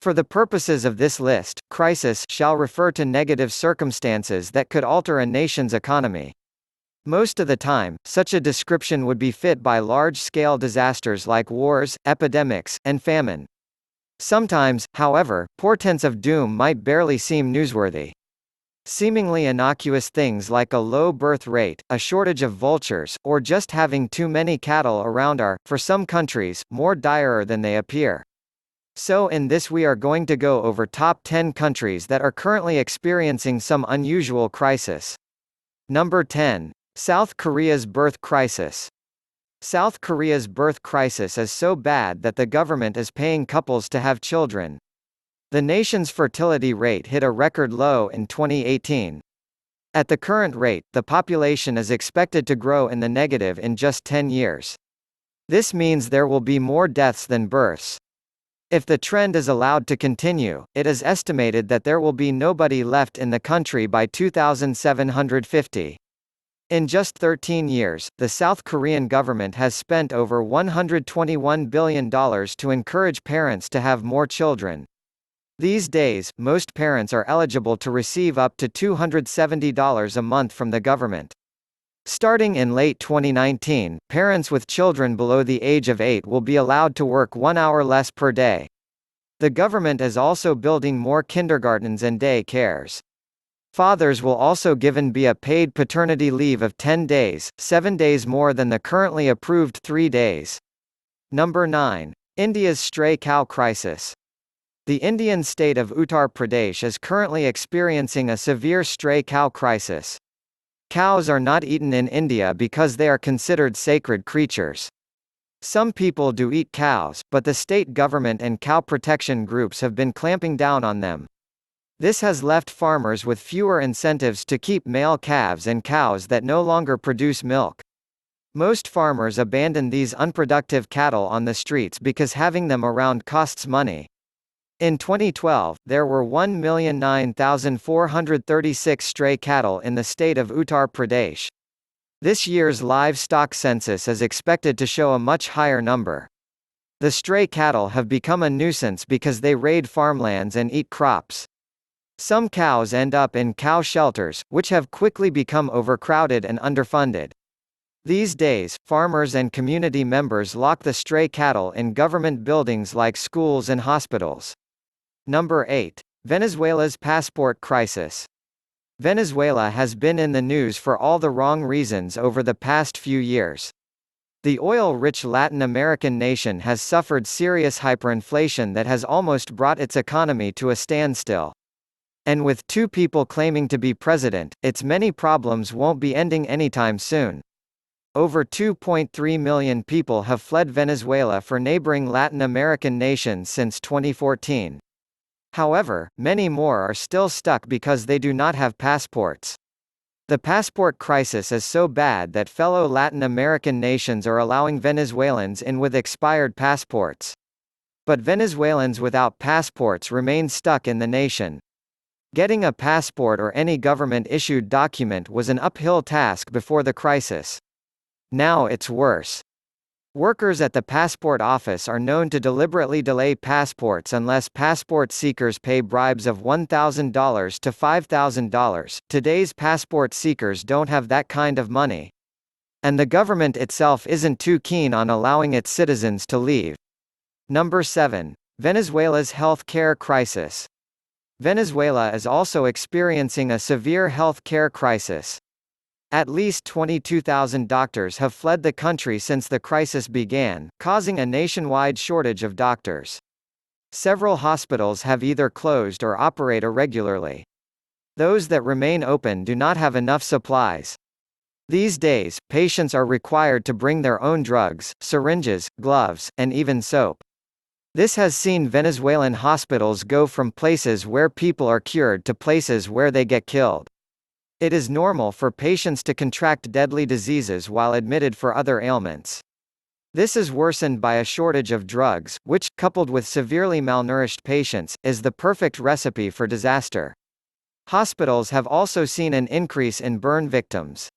For the purposes of this list, crisis shall refer to negative circumstances that could alter a nation's economy. Most of the time, such a description would be fit by large-scale disasters like wars, epidemics, and famine. Sometimes, however, portents of doom might barely seem newsworthy. Seemingly innocuous things like a low birth rate, a shortage of vultures, or just having too many cattle around are, for some countries, more dire than they appear. So in this we are going to go over top 10 countries that are currently experiencing some unusual crisis. Number 10. South Korea's birth crisis. South Korea's birth crisis is so bad that the government is paying couples to have children. The nation's fertility rate hit a record low in 2018. At the current rate, the population is expected to grow in the negative in just 10 years. This means there will be more deaths than births. If the trend is allowed to continue, it is estimated that there will be nobody left in the country by 2750. In just 13 years, the South Korean government has spent over $121 billion to encourage parents to have more children. These days, most parents are eligible to receive up to $270 a month from the government. Starting in late 2019, parents with children below the age of 8 will be allowed to work 1 hour less per day. The government is also building more kindergartens and day cares. Fathers will also given be a paid paternity leave of 10 days, 7 days more than the currently approved 3 days. Number 9. India's stray cow crisis. The Indian state of Uttar Pradesh is currently experiencing a severe stray cow crisis. Cows are not eaten in India because they are considered sacred creatures. Some people do eat cows, but the state government and cow protection groups have been clamping down on them. This has left farmers with fewer incentives to keep male calves and cows that no longer produce milk. Most farmers abandon these unproductive cattle on the streets because having them around costs money. In 2012, there were 1,009,436 stray cattle in the state of Uttar Pradesh. This year's livestock census is expected to show a much higher number. The stray cattle have become a nuisance because they raid farmlands and eat crops. Some cows end up in cow shelters, which have quickly become overcrowded and underfunded. These days, farmers and community members lock the stray cattle in government buildings like schools and hospitals. Number 8. Venezuela's passport crisis. Venezuela has been in the news for all the wrong reasons over the past few years. The oil-rich Latin American nation has suffered serious hyperinflation that has almost brought its economy to a standstill. And with 2 people claiming to be president, its many problems won't be ending anytime soon. Over 2.3 million people have fled Venezuela for neighboring Latin American nations since 2014. However, many more are still stuck because they do not have passports. The passport crisis is so bad that fellow Latin American nations are allowing Venezuelans in with expired passports. But Venezuelans without passports remain stuck in the nation. Getting a passport or any government-issued document was an uphill task before the crisis. Now it's worse. Workers at the passport office are known to deliberately delay passports unless passport seekers pay bribes of $1,000 to $5,000. Today's passport seekers don't have that kind of money. And the government itself isn't too keen on allowing its citizens to leave. Number 7. Venezuela's health care crisis. Venezuela is also experiencing a severe health care crisis. At least 22,000 doctors have fled the country since the crisis began, causing a nationwide shortage of doctors. Several hospitals have either closed or operate irregularly. Those that remain open do not have enough supplies. These days, patients are required to bring their own drugs, syringes, gloves, and even soap. This has seen Venezuelan hospitals go from places where people are cured to places where they get killed. It is normal for patients to contract deadly diseases while admitted for other ailments. This is worsened by a shortage of drugs, which, coupled with severely malnourished patients, is the perfect recipe for disaster. Hospitals have also seen an increase in burn victims.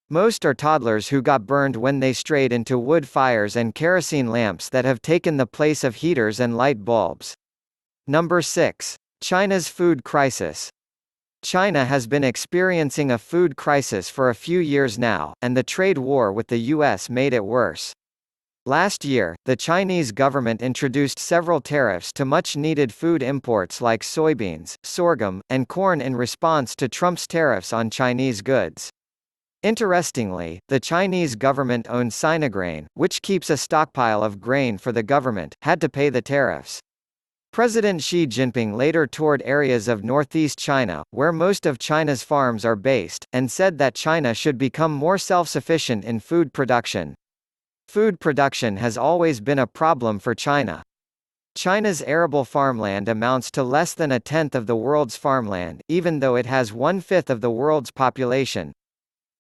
Most are toddlers who got burned when they strayed into wood fires and kerosene lamps that have taken the place of heaters and light bulbs. Number 6. China's food crisis. China has been experiencing a food crisis for a few years now, and the trade war with the US made it worse. Last year, the Chinese government introduced several tariffs to much-needed food imports like soybeans, sorghum, and corn in response to Trump's tariffs on Chinese goods. Interestingly, the Chinese government-owned Sinograin, which keeps a stockpile of grain for the government, had to pay the tariffs. President Xi Jinping later toured areas of northeast China, where most of China's farms are based, and said that China should become more self-sufficient in food production. Food production has always been a problem for China. China's arable farmland amounts to less than a tenth of the world's farmland, even though it has one-fifth of the world's population.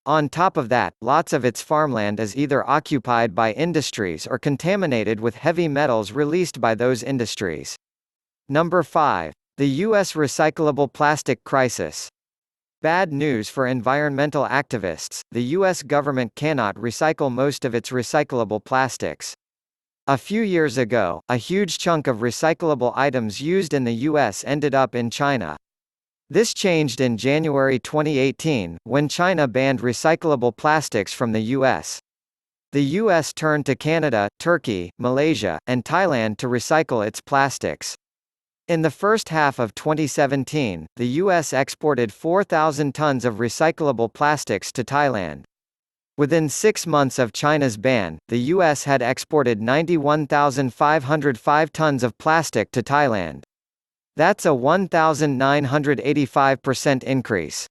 On top of that, lots of its farmland is either occupied by industries or contaminated with heavy metals released by those industries. Number 5. The U.S. recyclable plastic crisis. Bad news for environmental activists, the U.S. government cannot recycle most of its recyclable plastics. A few years ago, a huge chunk of recyclable items used in the U.S. ended up in China. This changed in January 2018, when China banned recyclable plastics from the U.S. The U.S. turned to Canada, Turkey, Malaysia, and Thailand to recycle its plastics. In the first half of 2017, the U.S. exported 4,000 tons of recyclable plastics to Thailand. Within 6 months of China's ban, the U.S. had exported 91,505 tons of plastic to Thailand. That's a 1,985% increase.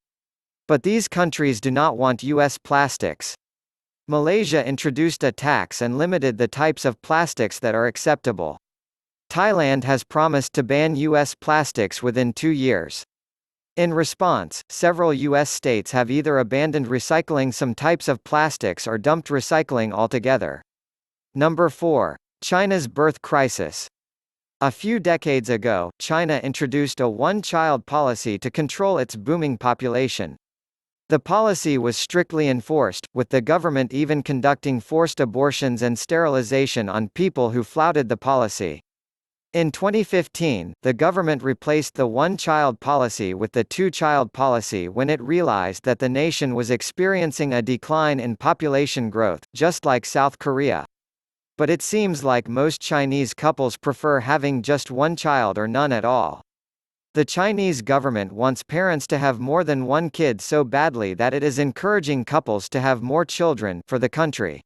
But these countries do not want U.S. plastics. Malaysia introduced a tax and limited the types of plastics that are acceptable. Thailand has promised to ban U.S. plastics within 2 years. In response, several U.S. states have either abandoned recycling some types of plastics or dumped recycling altogether. Number 4. China's birth crisis. A few decades ago, China introduced a one-child policy to control its booming population. The policy was strictly enforced, with the government even conducting forced abortions and sterilization on people who flouted the policy. In 2015, the government replaced the one-child policy with the two-child policy when it realized that the nation was experiencing a decline in population growth, just like South Korea. But it seems like most Chinese couples prefer having just one child or none at all. The Chinese government wants parents to have more than one kid so badly that it is encouraging couples to have more children for the country.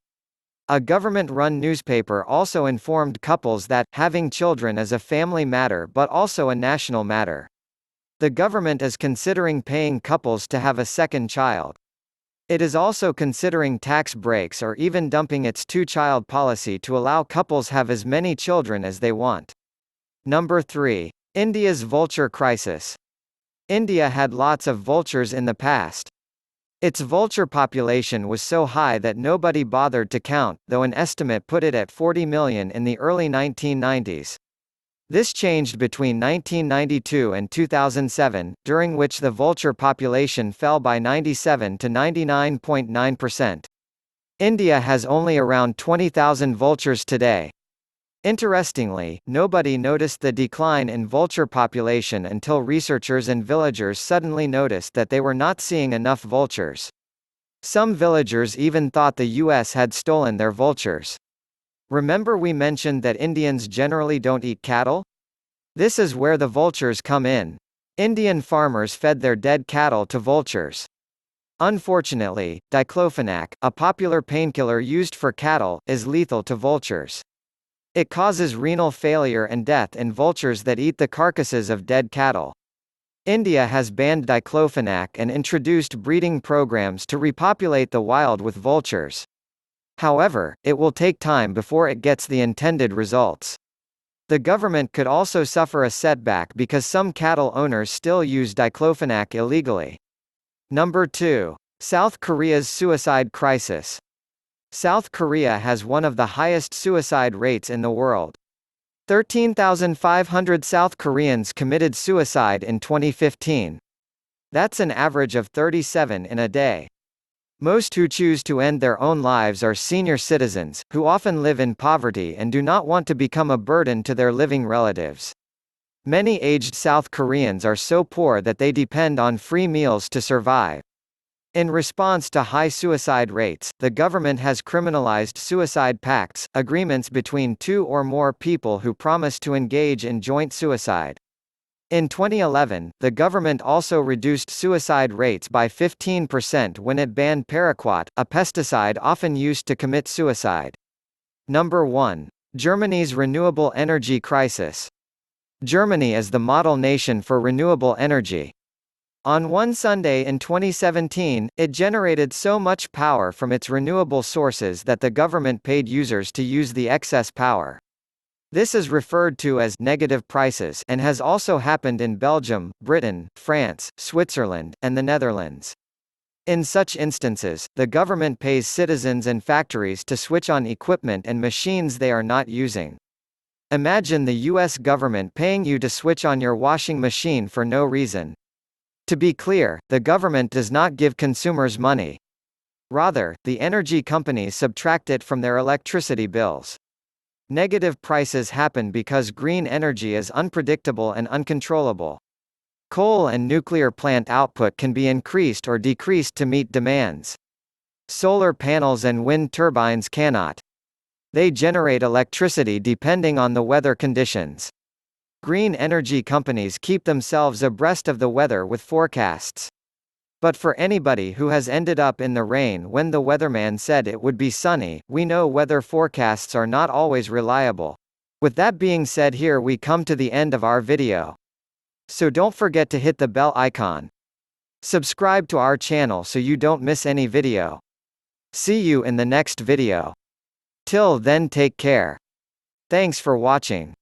A government-run newspaper also informed couples that having children is a family matter but also a national matter. The government is considering paying couples to have a second child. It is also considering tax breaks or even dumping its two-child policy to allow couples have as many children as they want. Number 3. India's vulture crisis. India had lots of vultures in the past. Its vulture population was so high that nobody bothered to count, though an estimate put it at 40 million in the early 1990s. This changed between 1992 and 2007, during which the vulture population fell by 97 to 99.9%. India has only around 20,000 vultures today. Interestingly, nobody noticed the decline in vulture population until researchers and villagers suddenly noticed that they were not seeing enough vultures. Some villagers even thought the US had stolen their vultures. Remember we mentioned that Indians generally don't eat cattle? This is where the vultures come in. Indian farmers fed their dead cattle to vultures. Unfortunately, diclofenac, a popular painkiller used for cattle, is lethal to vultures. It causes renal failure and death in vultures that eat the carcasses of dead cattle. India has banned diclofenac and introduced breeding programs to repopulate the wild with vultures. However, it will take time before it gets the intended results. The government could also suffer a setback because some cattle owners still use diclofenac illegally. Number 2. South Korea's suicide crisis. South Korea has one of the highest suicide rates in the world. 13,500 South Koreans committed suicide in 2015. That's an average of 37 in a day. Most who choose to end their own lives are senior citizens, who often live in poverty and do not want to become a burden to their living relatives. Many aged South Koreans are so poor that they depend on free meals to survive. In response to high suicide rates, the government has criminalized suicide pacts, agreements between two or more people who promise to engage in joint suicide. In 2011, the government also reduced suicide rates by 15% when it banned paraquat, a pesticide often used to commit suicide. Number 1. Germany's renewable energy crisis. Germany is the model nation for renewable energy. On one Sunday in 2017, it generated so much power from its renewable sources that the government paid users to use the excess power. This is referred to as negative prices and has also happened in Belgium, Britain, France, Switzerland, and the Netherlands. In such instances, the government pays citizens and factories to switch on equipment and machines they are not using. Imagine the US government paying you to switch on your washing machine for no reason. To be clear, the government does not give consumers money. Rather, the energy companies subtract it from their electricity bills. Negative prices happen because green energy is unpredictable and uncontrollable. Coal and nuclear plant output can be increased or decreased to meet demands. Solar panels and wind turbines cannot. They generate electricity depending on the weather conditions. Green energy companies keep themselves abreast of the weather with forecasts. But for anybody who has ended up in the rain when the weatherman said it would be sunny, we know weather forecasts are not always reliable. With that being said, here we come to the end of our video. So don't forget to hit the bell icon. Subscribe to our channel so you don't miss any video. See you in the next video. Till then, take care. Thanks for watching.